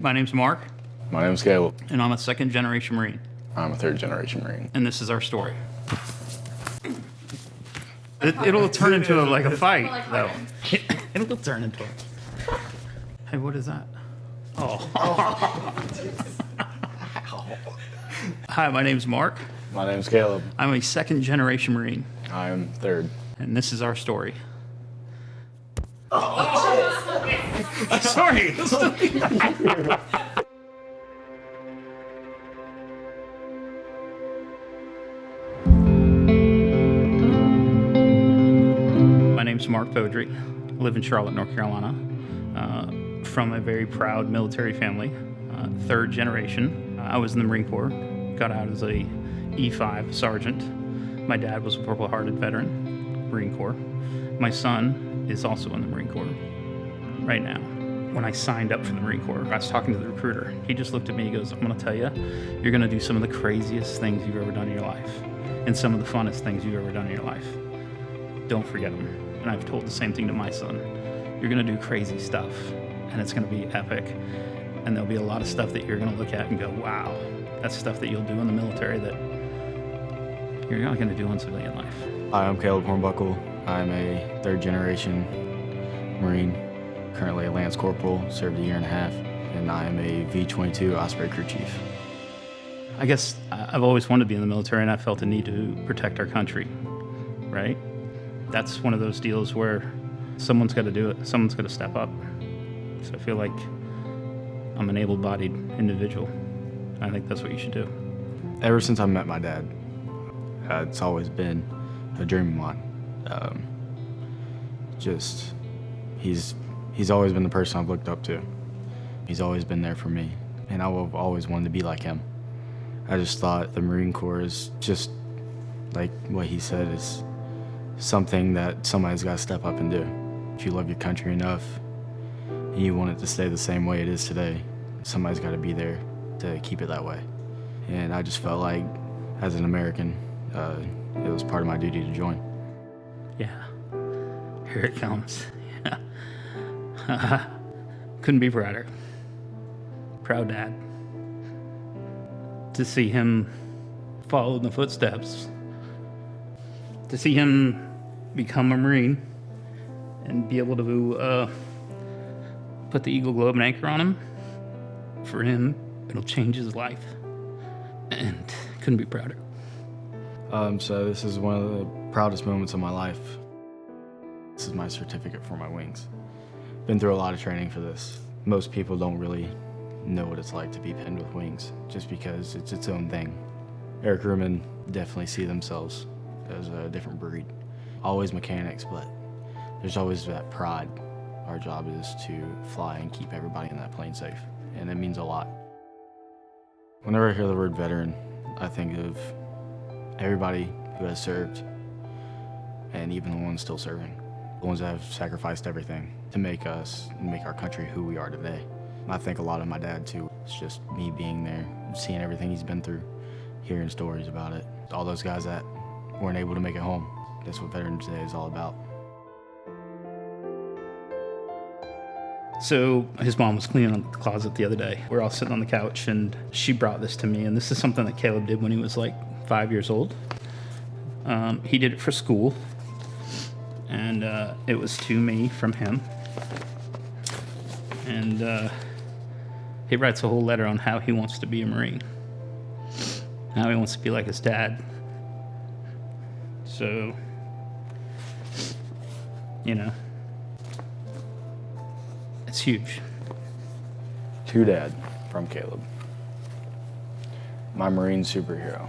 My name's Mark, My name's Caleb. and I'm a second-generation Marine, I'm a third-generation Marine. and this is our story. It'll turn into a fight, though. It'll turn into a... Hey, what is that? Oh. Hi, my name's Mark. My name's Caleb. I'm a second-generation Marine, I am third. and this is our story. Sorry. My name's Mark Beaudry. I live in Charlotte, North Carolina. From a very proud military family, third generation. I was in the Marine Corps, got out as a E5 sergeant. My dad was a Purple Hearted veteran, Marine Corps. My son is also in the Marine Corps right now. When I signed up for the Marine Corps, I was talking to the recruiter. He just looked at me, he goes, I'm gonna tell you, you're gonna do some of the craziest things you've ever done in your life, and some of the funnest things you've ever done in your life. Don't forget them. And I've told the same thing to my son. You're gonna do crazy stuff, and it's gonna be epic. And there'll be a lot of stuff that you're gonna look at and go, wow, that's stuff that you'll do in the military that you're not gonna do in civilian life. Hi, I'm Caleb Hornbuckle. I'm a third-generation Marine, currently a Lance Corporal, served a year and a half, and I am a V-22 Osprey Crew Chief. I guess I've always wanted to be in the military, and I felt the need to protect our country, right? That's one of those deals where someone's got to do it. Someone's got to step up. So I feel like I'm an able-bodied individual. I think that's what you should do. Ever since I met my dad, it's always been a dream of mine. He's always been the person I've looked up to. He's always been there for me, and I've always wanted to be like him. I just thought the Marine Corps is just, like what he said, is something that somebody's got to step up and do. If you love your country enough and you want it to stay the same way it is today, somebody's got to be there to keep it that way. And I just felt like, as an American, it was part of my duty to join. Yeah, here it comes. Couldn't be prouder. Proud dad. To see him follow in the footsteps. To see him become a Marine and be able to put the Eagle Globe and anchor on him. For him, it'll change his life. And couldn't be prouder. So this is one of the proudest moments of my life. This is my certificate for my wings. Been through a lot of training for this. Most people don't really know what it's like to be pinned with wings, just because it's its own thing. Air crewmen definitely see themselves as a different breed. Always mechanics, but there's always that pride. Our job is to fly and keep everybody in that plane safe, and it means a lot. Whenever I hear the word veteran, I think of everybody who has served, and even the ones still serving. The ones that have sacrificed everything to make our country who we are today. I think a lot of my dad too. It's just me being there, seeing everything he's been through, hearing stories about it. All those guys that weren't able to make it home. That's what Veterans Day is all about. So his mom was cleaning the closet the other day. We're all sitting on the couch, and she brought this to me, and this is something that Caleb did when he was like 5 years old. He did it for school, and it was to me from him. And he writes a whole letter on how he wants to be a Marine, how he wants to be like his dad. So, you know, it's huge. To Dad, from Caleb. My Marine Superhero,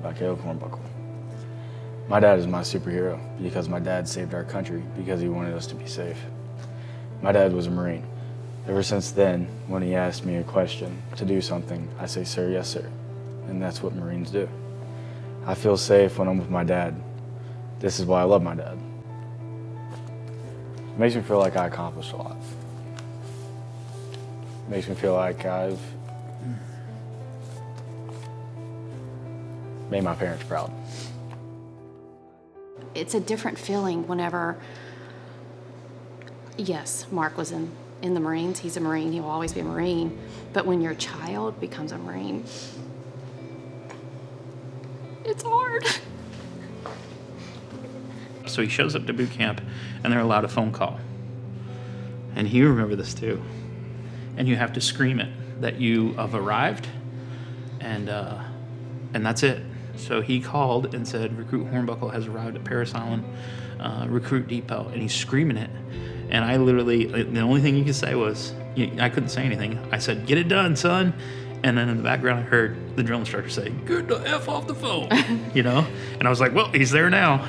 by Caleb Hornbuckle. My dad is my superhero because my dad saved our country because he wanted us to be safe. My dad was a Marine. Ever since then, when he asked me a question to do something, I say, sir, yes, sir. And that's what Marines do. I feel safe when I'm with my dad. This is why I love my dad. It makes me feel like I accomplished a lot. It makes me feel like I've made my parents proud. It's a different feeling whenever, yes, Mark was in in the Marines. He's a Marine. He will always be a Marine. But when your child becomes a Marine, it's hard. So he shows up to boot camp, and they're allowed a phone call. And you remember this too. And you have to scream it that you have arrived, and that's it. So he called and said, Recruit Hornbuckle has arrived at Parris Island Recruit Depot, and he's screaming it. And I literally, the only thing you could say was, I couldn't say anything. I said, get it done, son. And then in the background, I heard the drill instructor say, get the F off the phone, And I was like, well, he's there now,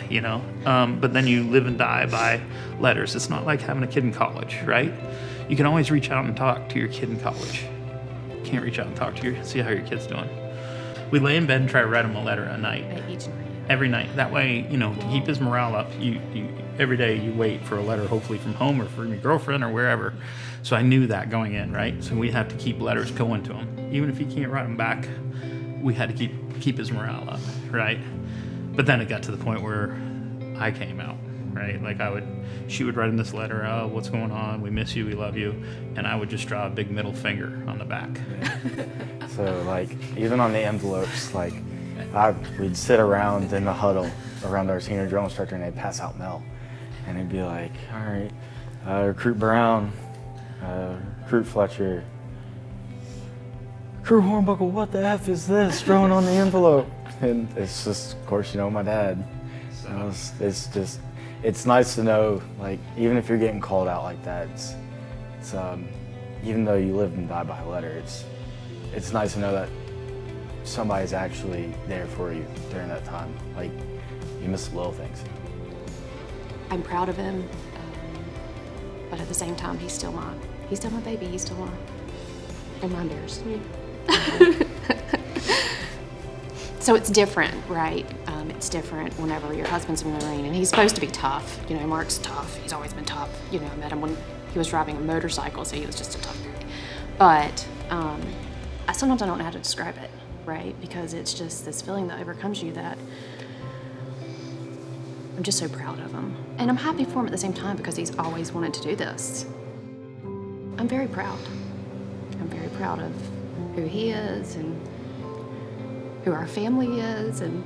But then you live and die by letters. It's not like having a kid in college, right? You can always reach out and talk to your kid in college. You can't reach out and talk to see how your kid's doing. We lay in bed and try to write him a letter a night. Each night. Every night. That way, to keep his morale up, you every day you wait for a letter, hopefully from home or from your girlfriend or wherever. So I knew that going in, right? So we have to keep letters going to him. Even if he can't write them back, we had to keep his morale up, right? But then it got to the point where I came out, right? Like she would write him this letter, oh, what's going on? We miss you, we love you. And I would just draw a big middle finger on the back. Yeah. So even on the envelopes, we'd sit around in the huddle around our senior drill instructor, and they'd pass out mail. And it'd be like, all right, Recruit Brown, Recruit Fletcher, Recruit Hornbuckle, what the F is this drawn on the envelope? And it's just, of course, my dad. It's nice to know, even if you're getting called out like that, it's even though you live and die by letter, it's nice to know that somebody's actually there for you during that time. You miss the little things. I'm proud of him, but at the same time, he's still my baby. He's still and mine bears. So it's different, right? It's different whenever your husband's a Marine, and he's supposed to be tough. Mark's tough. He's always been tough. I met him when he was driving a motorcycle, so he was just a tough guy. But sometimes I don't know how to describe it, right? Because it's just this feeling that overcomes you that I'm just so proud of him. And I'm happy for him at the same time because he's always wanted to do this. I'm very proud. I'm very proud of who he is and who our family is, and